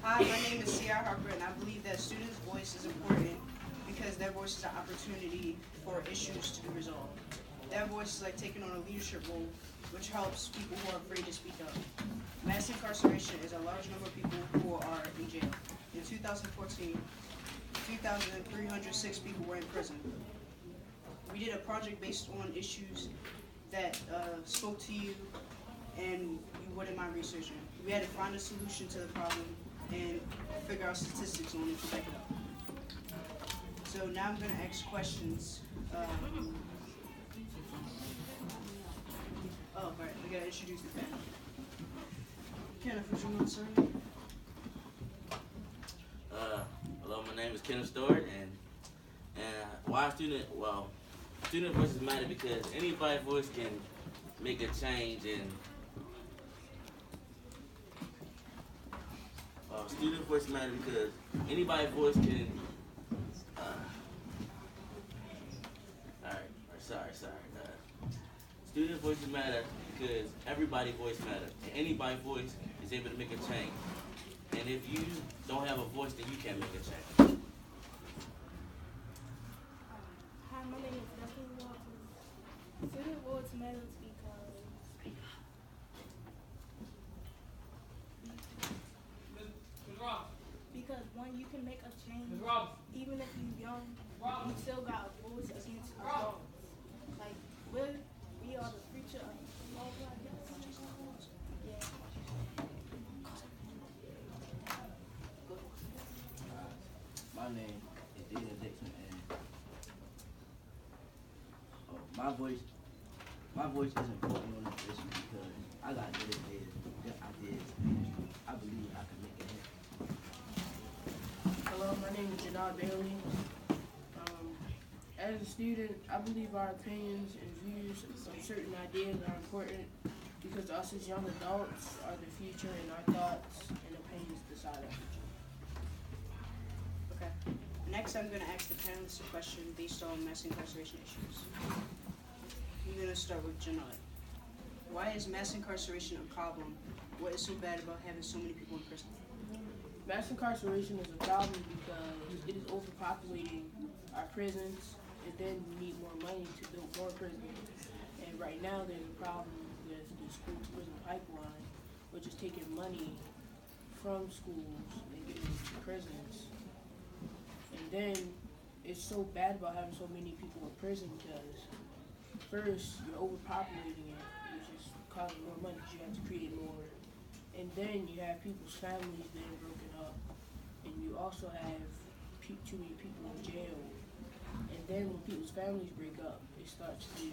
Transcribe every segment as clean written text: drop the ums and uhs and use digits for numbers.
Hi, my name is C.R. Harper, and I believe that students' voice is important because their voice is an opportunity for issues to be resolved. Their voice is like taking on a leadership role, which helps people who are afraid to speak up. Mass incarceration is a large number of people who are in jail. In 2014, 2,306 people were in prison. We did a project based on issues that spoke to you and you wouldn't mind researching. We had to find a solution to the problem and figure out statistics on it to back it up. So now I'm going to ask questions. Right, we got to introduce the panel. Kenneth, would you want to start? Hello, my name is Kenneth Stewart, and why student voices matter because anybody's voice can make a change, and student voice matter because anybody's voice can. Student voices matter because everybody's voice matters, and anybody's voice is able to make a change. And if you don't have a voice, then you can't make a change. Hi, my name is Destiny Walters. Student voice matters because one, you can make a change. Even if you're young, you still got a voice against adults. Like we are the future of all black guys. Yeah. My name is Dana Dixon, and my voice is important on this issue because I got good ideas. I believe I can make it happen. Hello, my name is Janard Bailey. As a student, I believe our opinions and views on certain ideas are important because us as young adults are the future, and our thoughts and opinions decide our future. Okay. Next, I'm going to ask the panelists a question based on mass incarceration issues. I'm going to start with Janelle. Why is mass incarceration a problem? What is so bad about having so many people in prison? Mass incarceration is a problem because it is overpopulating our prisons, and then we need more money to build more prisons. And right now there's a problem with the school-to-prison pipeline, which is taking money from schools and giving it to prisons. And then it's so bad about having so many people in prison because first you're overpopulating it, which is causing more money because you have to create more. And then you have people's families being broken up, and you also have too many people in jail. And then when people's families break up, it starts to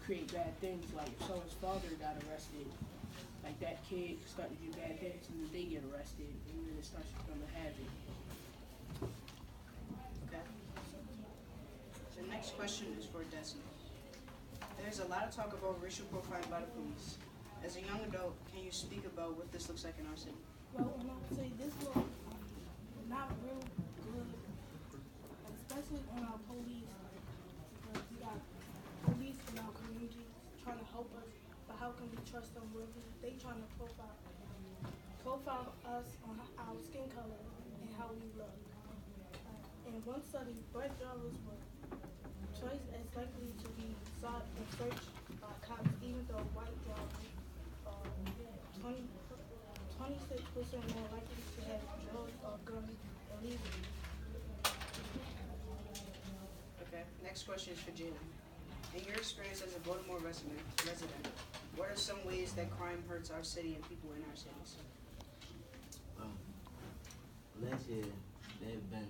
create bad things. Like if someone's father got arrested, like that kid started to do bad things, and then they get arrested, and then it starts to become a habit. Okay. So the next question is for Destiny. There's a lot of talk about racial profiling by the police. As a young adult, can you speak about what this looks like in our city? Well, when I say this look not real good, especially on our police, because we got police in our community trying to help us, but how can we trust them really? They trying to profile us on our skin color and how we look. In one study, black drivers were twice as likely to be sought and searched by cops, even though white drivers are 26% more likely to have drugs or guns illegally. Okay. Next question is for Jalen. In your experience as a Baltimore resident, what are some ways that crime hurts our city and people in our cities? Last year there have been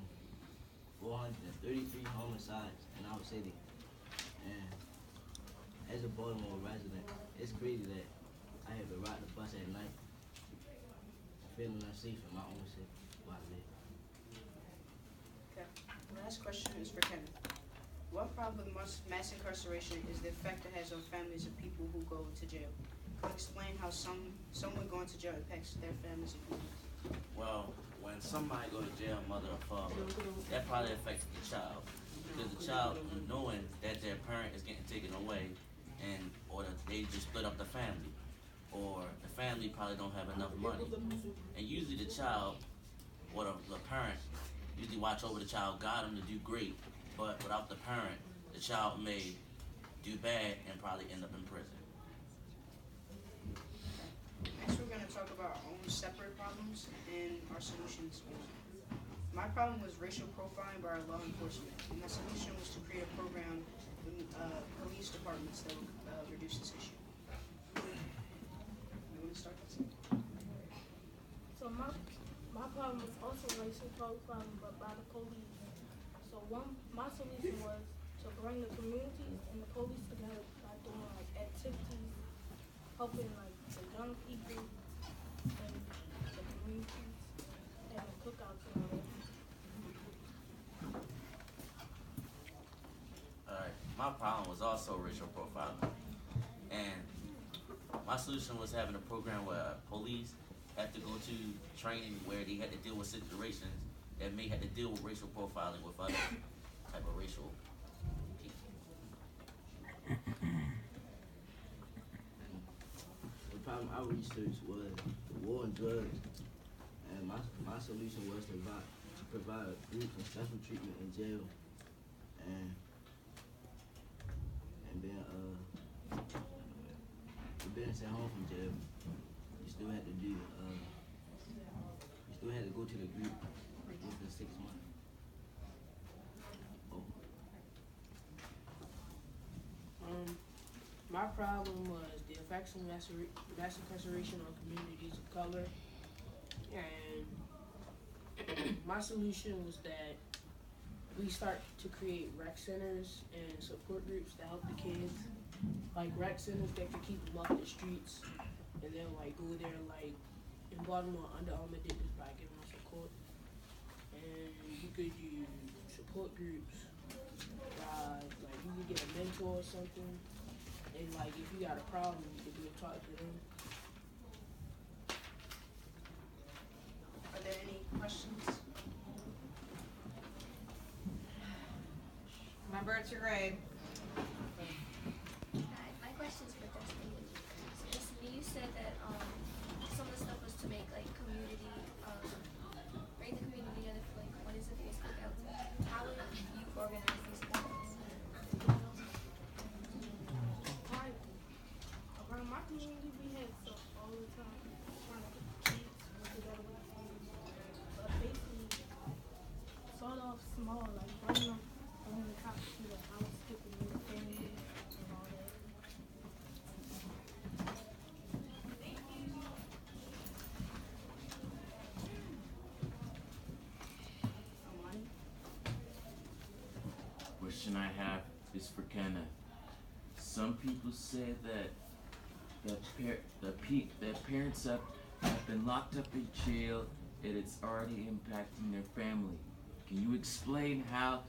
433 homicides in our city, and as a Baltimore resident, it's crazy that I have to ride the bus at night, feeling unsafe in my own city where I live. Okay. Last question is for Kevin. What problem with mass incarceration is the effect it has on families of people who go to jail? Can you explain how someone going to jail impacts their families and families? Well, when somebody goes to jail, mother or father, that probably affects the child. Because the child, knowing that their parent is getting taken away, or that they just split up the family, or the family probably don't have enough money. And usually the child or the parent usually watch over the child, guide them to do great, but without the parent, the child may do bad and probably end up in prison. Next, we're going to talk about our own separate problems and our solutions. My problem was racial profiling by our law enforcement, and my solution was to create a program in police departments that would reduce this issue. You want to start this? So my problem was also racial profiling, but by the police. So my solution was to bring the community and the police together by doing like activities, helping like the young people and the communities and the cookouts and all that. Alright, my problem was also racial profiling. And my solution was having a program where police had to go to training where they had to deal with situations that may have to deal with racial profiling with other type of racial people. The problem I researched was the war on drugs, and my solution was to provide group and special treatment in jail, and being sent home from jail, you still had to do you still had to go to the group within 6 months. Oh. My problem was the effects of mass incarceration on communities of color, and my solution was that we start to create rec centers and support groups to help the kids, like rec centers that could keep them off the streets, and then like go there, like in Baltimore, Under Armour did this by giving them support, and you could do support groups, like you could get a mentor or something, and like if you got a problem, you could go talk to them. Are there any questions? My birds are grade. Hi, my question is for Justin. So Justin, you said that some of the stuff was to make like community, bring the community together for like what is it, Facebook out? How would you organize these programs? Around my community, we had stuff all the time, trying to get kids together with families. But basically, start off small, like bringing the cops to the house, skipping in the family, and all that. Amani? Question I have is for Kenneth. Some people say that parents have been locked up in jail and it's already impacting their family. Can you explain how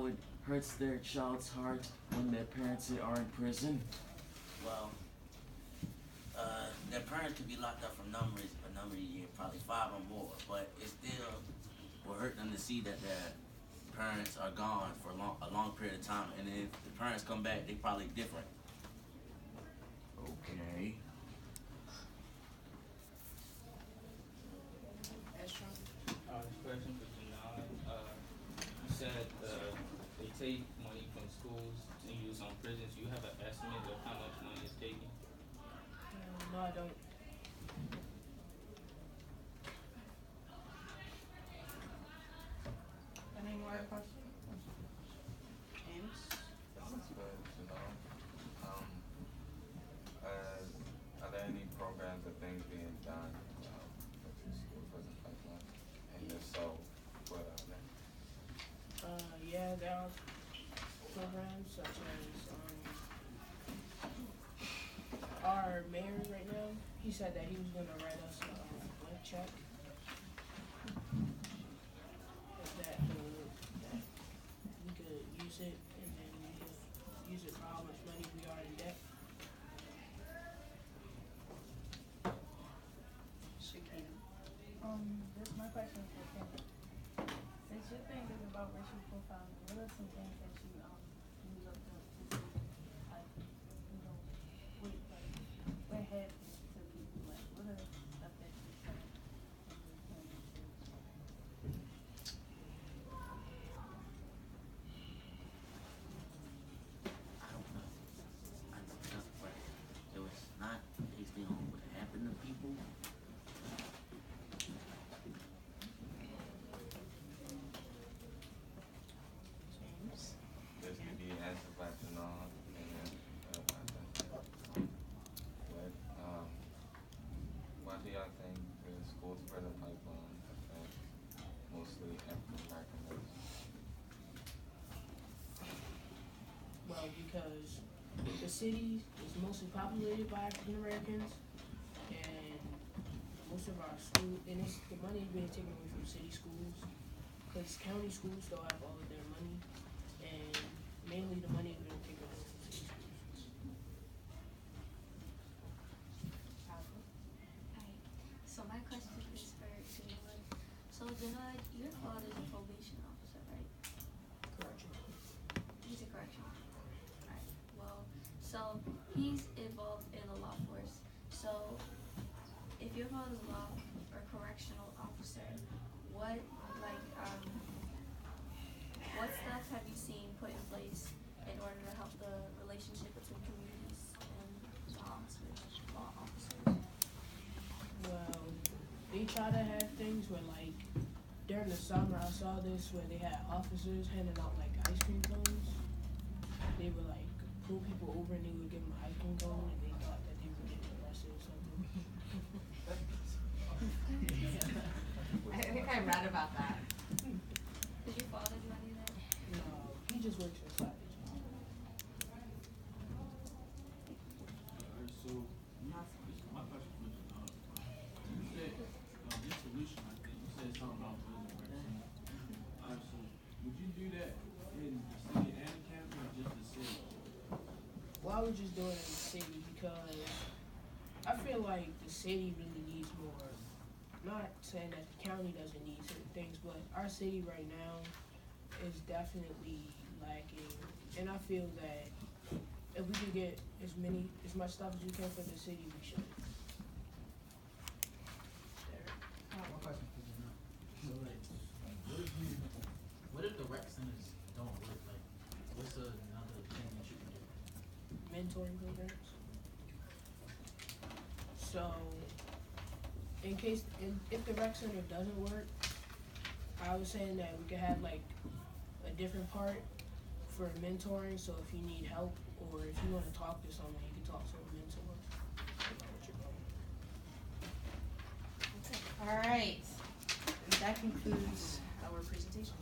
it hurts their child's heart when their parents are in prison? Well, their parents could be locked up for a number of years, probably 5 or more, but it still will hurt them to see that their parents are gone for a long period of time, and if the parents come back, they probably different. Okay. Astron? This question for Janai. You said they take money from schools to use on prisons. Do you have an estimate of how much money is taken? No, I don't. Any more questions? Amos? This is good to know. Are there any programs or things being done with the school prison pipeline? And if so, what are they? Yeah, there are programs such as our mayor right now. He said that he was gonna write us a blank check. That we could use it, and then we could use it for how much money we are in debt. Shakina? My question is for Kim. Since your thing is about racial profiling, what are some things that you looked up to see, like, what happens to people? Like, what are the stuff that you said? I think the school's prison pipeline affects mostly African American youth. Well, because the city is mostly populated by African Americans, and most of our school, and it's, the money is being taken away from city schools, because county schools still have all of their money, and mainly the money is being taken away from city schools. Alright, so my question is for Janelle. So Janelle, your father's a probation officer, right? Correctional. He's a correctional. Alright, well, so he's involved in the law force. So if your father's a law or correctional officer, what what stuff have you seen put in place in order to help the relationship between communities and law officers? Well, they try to have things where, like, during the summer, I saw this where they had officers handing out, like, ice cream cones. They would, like, pull people over and they would give them an ice cream cone, and they thought that they were getting arrested or something. I think I read about that. Did your father do any of that? No, he just works inside the job. Alright, so, my question was, you said, this solution, I think, you said something about prison vaccine. So, would you do that in the city and the county, or just the city? Well, I was just doing it in the city because I feel like the city really needs more. Not saying that the county doesn't need certain things, but our city right now is definitely lacking. And I feel that if we can get as much stuff as we can for the city, we should. One question for Janelle. So like, what if the rec centers don't work? Like, what's another thing that you can do? Mentoring programs. So, in case, if the rec center doesn't work, I was saying that we could have like a different part for mentoring. So if you need help or if you want to talk to someone, you can talk to a mentor about what you're going. All right. And that concludes our presentation.